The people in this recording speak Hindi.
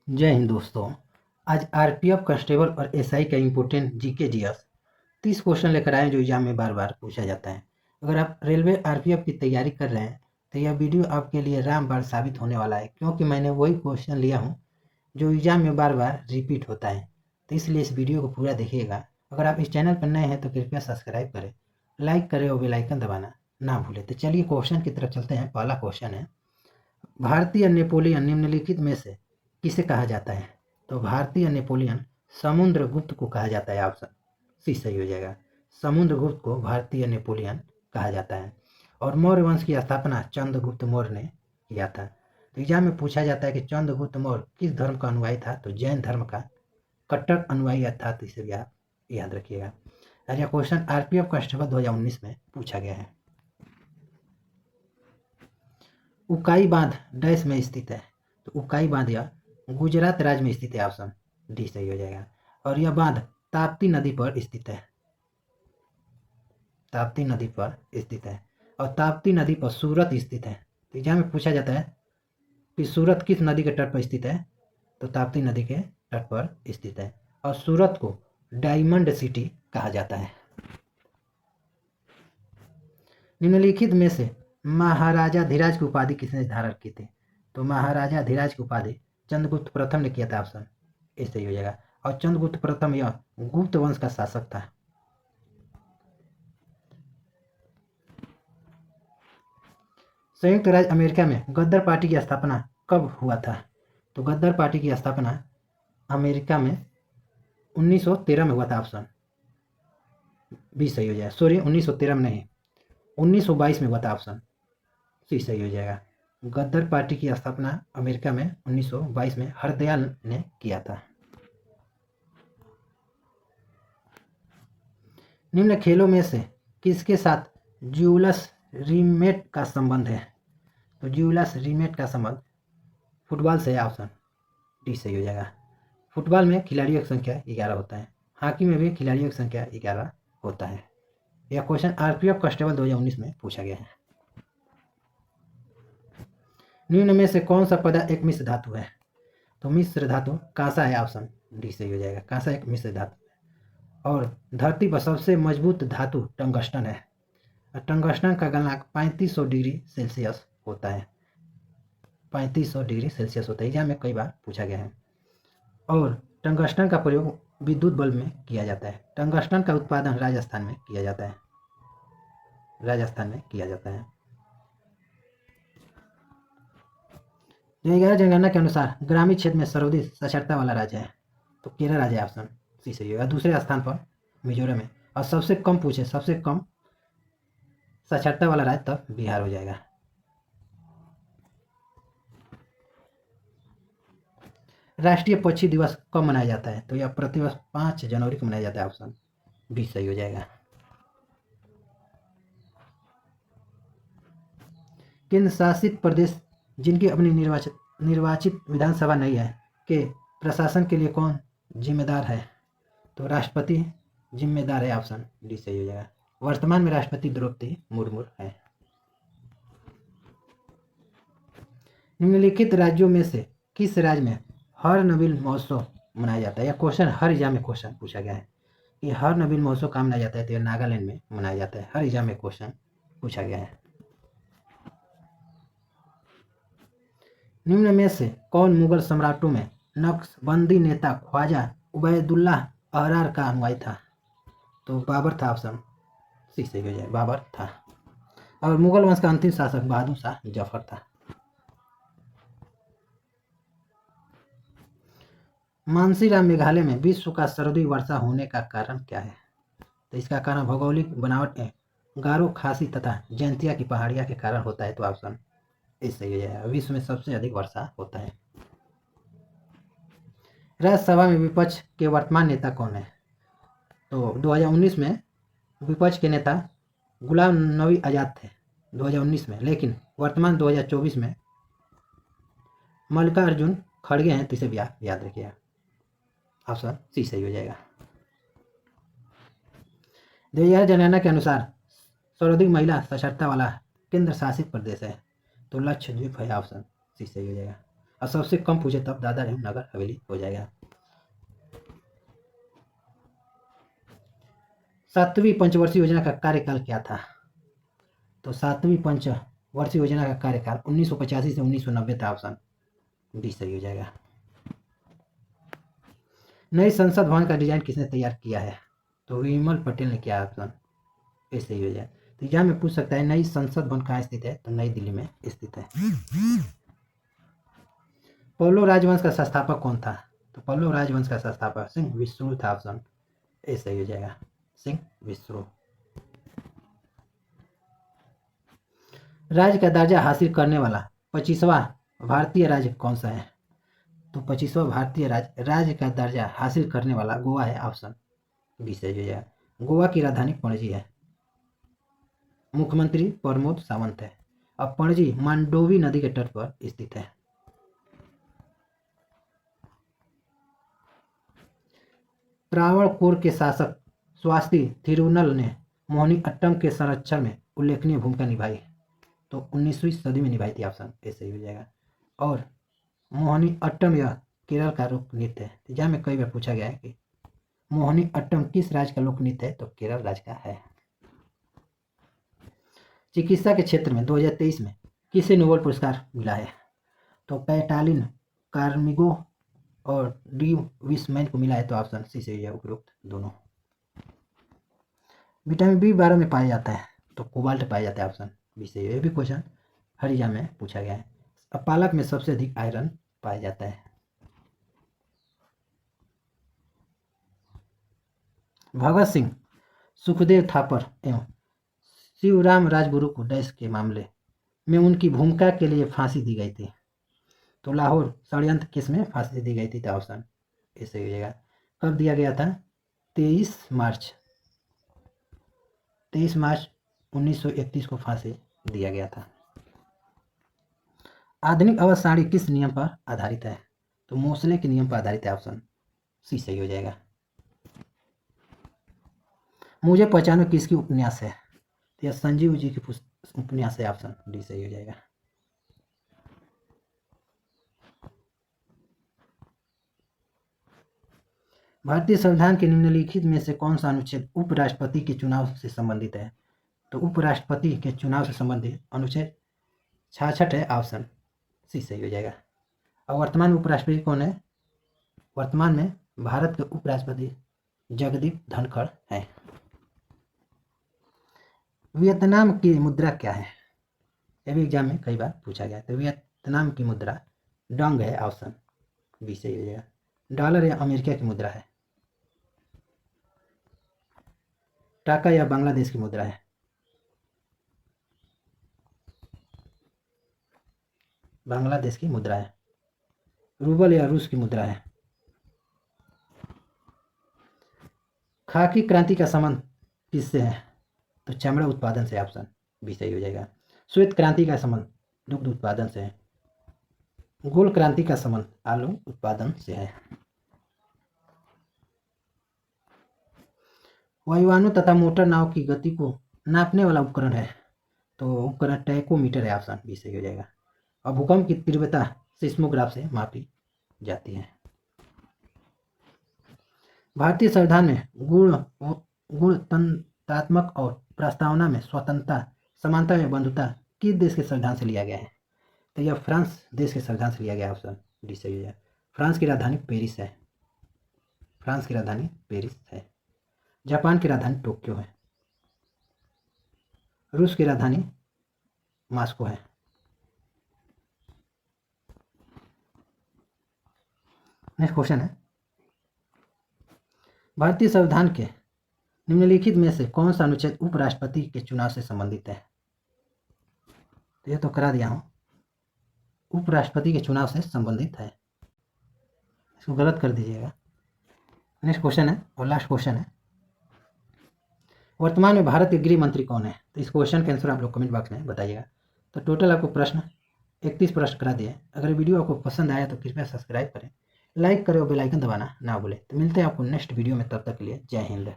जय हिंद दोस्तों। आज आरपीएफ कांस्टेबल और एसआई का इम्पोर्टेंट जीके जीएस 30 क्वेश्चन लेकर आए जो एग्जाम में बार बार पूछा जाता है। अगर आप रेलवे आरपीएफ की तैयारी कर रहे हैं तो यह वीडियो आपके लिए रामबाण साबित होने वाला है, क्योंकि मैंने वही क्वेश्चन लिया हूँ जो एग्जाम में बार बार रिपीट होता है। तो इसलिए इस वीडियो को पूरा देखिएगा। अगर आप इस चैनल पर नए हैं तो कृपया सब्सक्राइब करें, लाइक करें और बेल आइकन दबाना ना भूलें। तो चलिए क्वेश्चन की तरफ चलते हैं। पहला क्वेश्चन है, भारतीय नेपोलियन निम्नलिखित में से किसे कहा जाता है? तो भारतीय नेपोलियन समुद्रगुप्त को कहा जाता है। ऑप्शन सी सही हो जाएगा। समुद्रगुप्त को भारतीय नेपोलियन कहा जाता है। और मौर्य वंश की स्थापना चंद्रगुप्त मौर्य ने किया था। तो एग्जाम में पूछा जाता है कि चंद्रगुप्त मौर्य किस धर्म का अनुयायी था? तो जैन धर्म का कट्टर अनुयायी था। तो इसे भी आप याद रखिएगा। यह क्वेश्चन आरपीएफ कांस्टेबल 2019 में पूछा गया है। उकाई बांध डैश में स्थित है? तो उकाई बांध यह गुजरात राज्य में स्थित है। ऑप्शन डी सही हो जाएगा। और यह बांध ताप्ती नदी पर स्थित है। ताप्ती नदी पर स्थित है। और ताप्ती नदी पर सूरत स्थित है। तो एग्जाम में पूछा जाता है कि सूरत किस नदी के तट पर स्थित है? तो ताप्ती नदी के तट पर स्थित है। और सूरत को डायमंड सिटी कहा जाता है। निम्नलिखित में से महाराजा धीराज की उपाधि किसने धारण की थी? तो महाराजा धीराज की उपाधि चंद्रगुप्त प्रथम ने किया था। ऑप्शन ए सही हो जाएगा। और चंद्रगुप्त प्रथम यह गुप्त वंश का शासक था। संयुक्त राज्य अमेरिका में गद्दार पार्टी की स्थापना कब हुआ था? तो गद्दार पार्टी की स्थापना अमेरिका में 1913 में हुआ था। ऑप्शन बी सही हो जाएगा। सॉरी, 1913 में नहीं, 1922 में हुआ था। ऑप्शन सी सही हो जाएगा। गद्दार पार्टी की स्थापना अमेरिका में 1922 में हरदयाल ने किया था। निम्न खेलों में से किसके साथ ज्यूलस रीमेट का संबंध है? तो ज्यूलस रीमेट का संबंध फुटबॉल से है। ऑप्शन डी सही हो जाएगा। फुटबॉल में खिलाड़ियों की संख्या 11 होता है। हॉकी में भी खिलाड़ियों की संख्या 11 होता है। यह क्वेश्चन आरपीएफ कांस्टेबल 2019 में पूछा गया है। निम्न में से कौन सा पदार्थ एक मिश्र धातु है? तो मिश्र धातु कांसा है। ऑप्शन डी सही हो जाएगा। कांसा एक मिश्र धातु है। और धरती पर सबसे मजबूत धातु टंगस्टन है। टंगस्टन का गलनांक 3500 डिग्री सेल्सियस होता है। 3500 डिग्री सेल्सियस होता है। एग्जाम में कई बार पूछा गया है। और टंगस्टन का प्रयोग विद्युत बल्ब में किया जाता है। टंगस्टन का उत्पादन राजस्थान में किया जाता है। राजस्थान में किया जाता है। जनगणना जनगणना के अनुसार ग्रामीण क्षेत्र में सर्वाधिक साक्षरता वाला राज्य है? तो केरल राज्य है। ऑप्शन सी सही होगा। दूसरे स्थान पर मिजोरम है। और सबसे कम पूछे, सबसे कम साक्षरता वाला राज्य तब बिहार हो जाएगा। राष्ट्रीय पक्षी दिवस कब मनाया जाता है? तो यह प्रतिवर्ष 5 जनवरी को मनाया जाता है। ऑप्शन बी सही हो जाएगा। केंद्र शासित प्रदेश जिनकी अपनी निर्वाचित विधानसभा नहीं है के प्रशासन के लिए कौन जिम्मेदार है? तो राष्ट्रपति जिम्मेदार है। ऑप्शन डी सही हो जाएगा। वर्तमान में राष्ट्रपति द्रौपदी मुर्मू है। निम्नलिखित राज्यों में से किस राज्य में हॉर्नबिल महोत्सव मनाया जाता है? यह क्वेश्चन हर एग्जाम में क्वेश्चन पूछा गया है कि हॉर्नबिल महोत्सव कहाँ मनाया जाता है? तो यह नागालैंड में मनाया जाता है। हर एग्जाम में क्वेश्चन पूछा गया है। निम्न में से कौन मुगल सम्राटों में नक्शबंदी नेता ख्वाजा उबैदुल्लाह अहरार का अनुयायी था? तो बाबर था। ऑप्शन सी सही हो जाए, बाबर था। और मुगल वंश का अंतिम शासक बहादुर शाह जफर था। मानसीराम मेघालय में विश्व का सर्वाधिक वर्षा होने का कारण क्या है? तो इसका कारण भौगोलिक बनावट है, गारो खासी तथा जैंतिया की पहाड़ियां के कारण होता है। तो ऑप्शन ए सही हो जाएगा। विश्व में सबसे अधिक वर्षा होता है। राज्यसभा में विपक्ष के वर्तमान नेता कौन है? तो 2019 में विपक्ष के नेता गुलाम नबी आज़ाद थे 2019 में, लेकिन वर्तमान 2024 में मल्लिकार्जुन खड़गे हैं। तो इसे भी आप याद रखिएगा। ऑप्शन सी सही हो जाएगा। 2011 जनगणना के अनुसार सर्वाधिक महिला साक्षरता वाला केंद्र शासित प्रदेश है? तो लक्षद्वीप है। ऑप्शन सी सही हो जाएगा। और सबसे कम पूछे तब दादर एवं नगर हवेली हो जाएगा। 7वीं पंचवर्षीय योजना का कार्यकाल क्या था? तो 7वीं पंचवर्षीय योजना का कार्यकाल 1985 से 1990 था। ऑप्शन डी सही हो जाएगा। नई संसद भवन का डिजाइन किसने तैयार किया है? तो विमल पटेल ने किया। ऑप्शन ए सही हो जाए। तो यहाँ में पूछ सकता है नई संसद भवन कहाँ स्थित है? तो नई दिल्ली में स्थित है। पल्लव राजवंश का संस्थापक कौन था? तो पल्लव राजवंश का संस्थापक सिंह विष्णु था। ऑप्शन ए सही हो जाएगा, सिंह विष्णु। राज्य का दर्जा हासिल करने वाला 25वां भारतीय राज्य कौन सा है? तो 25वां भारतीय राज्य का दर्जा हासिल करने वाला गोवा है। ऑप्शन बी सही हो जाएगा। गोवा की राजधानी पणजी है। मुख्यमंत्री प्रमोद सावंत है। अब पणजी मांडोवी नदी के तट पर स्थित है। त्रावणकोर के शासक स्वाति थिरुनल ने मोहिनी अट्टम के संरक्षण में उल्लेखनीय भूमिका निभाई। तो 19वीं सदी में निभाई थी। ऑप्शन ए सही हो जाएगा। और मोहिनी अट्टम यह केरल का लोक नृत्य है। जहाँ में कई बार पूछा गया है कि मोहिनी अट्टम किस राज्य का लोक नृत्य है? तो केरल राज्य का है। चिकित्सा के क्षेत्र में 2023 में किसे नोबेल पुरस्कार मिला है? तो कैटालिन कार्मिगो और डी विस्मैन को मिला है। तो ऑप्शन सी से उपयुक्त दोनों। विटामिन B12 में पाया जाता है। तो कोबाल्ट पाया जाता है। ऑप्शन बी से। ये भी क्वेश्चन हर एग्जाम में पूछा गया है। अब पालक में सबसे अधिक आयरन पाया जाता है। भगत सिंह, सुखदेव थापर एवं शिवराम राजगुरु को डैश के मामले में उनकी भूमिका के लिए फांसी दी गई थी। तो लाहौर षड्यंत्र केस में फांसी दी गई थी। तो ऑप्शन ऐसे हो जाएगा। कब दिया गया था? 23 मार्च 1931 को फांसी दिया गया था। आधुनिक अवध सारणी किस नियम पर आधारित है? तो मोसले के नियम पर आधारित है। ऑप्शन सी सही हो जाएगा। मुझे पहचानो किसकी उपन्यास है? तो यह संजीव जी की उपन्यास है। ऑप्शन डी सही हो जाएगा। भारतीय संविधान के निम्नलिखित में से कौन सा अनुच्छेद उपराष्ट्रपति के चुनाव से संबंधित है? तो उपराष्ट्रपति के चुनाव से संबंधित अनुच्छेद 66 है। ऑप्शन सी सही हो जाएगा। और वर्तमान में उपराष्ट्रपति कौन है? वर्तमान में भारत के उपराष्ट्रपति जगदीप धनखड़ हैं। वियतनाम की मुद्रा क्या है? यह भी एग्जाम में कई बार पूछा गया। तो वियतनाम की मुद्रा डंग है। ऑप्शन बी सही हो जाएगा। डॉलर या अमेरिका की मुद्रा है? टाका या बांग्लादेश की मुद्रा है? बांग्लादेश की मुद्रा है। रूबल या रूस की मुद्रा है? खाकी क्रांति का संबंध किससे है? तो चमड़ा उत्पादन से। ऑप्शन बी सही हो जाएगा। श्वेत क्रांति का संबंध दुग्ध उत्पादन से है। गोल क्रांति का संबंध आलू उत्पादन से है। वायुयानों तथा मोटर नाव की गति को नापने वाला उपकरण है? तो उपकरण टैकोमीटर है। ऑप्शन बी सही हो जाएगा। और भूकंप की तीव्रता सिस्मोग्राफ से मापी जाती है। भारतीय संविधान में गुणतंत्रात्मक और प्रस्तावना में स्वतंत्रता, समानता या बंधुता किस देश के संविधान से लिया गया है? तो यह फ्रांस देश के संविधान से लिया गया। ऑप्शन डी सही हो जाएगा। फ्रांस की राजधानी पेरिस है। फ्रांस की राजधानी पेरिस है। जापान की राजधानी टोक्यो है। रूस की राजधानी मॉस्को है। नेक्स्ट क्वेश्चन है, भारतीय संविधान के निम्नलिखित में से कौन सा अनुच्छेद उपराष्ट्रपति के चुनाव से संबंधित है? तो ये तो करा दिया हूं, उपराष्ट्रपति के चुनाव से संबंधित है, इसको गलत कर दीजिएगा। नेक्स्ट क्वेश्चन है और लास्ट क्वेश्चन है, वर्तमान में भारत के गृह मंत्री कौन है? तो इस क्वेश्चन के आंसर आप लोग कमेंट बॉक्स में बताइएगा। तो टोटल आपको प्रश्न 31 प्रश्न करा दिए। अगर वीडियो आपको पसंद आया तो कृपया सब्सक्राइब करें, लाइक करें और बेल आइकन दबाना ना भूलें। तो मिलते हैं आपको नेक्स्ट वीडियो में, तब तक के लिए जय हिंद।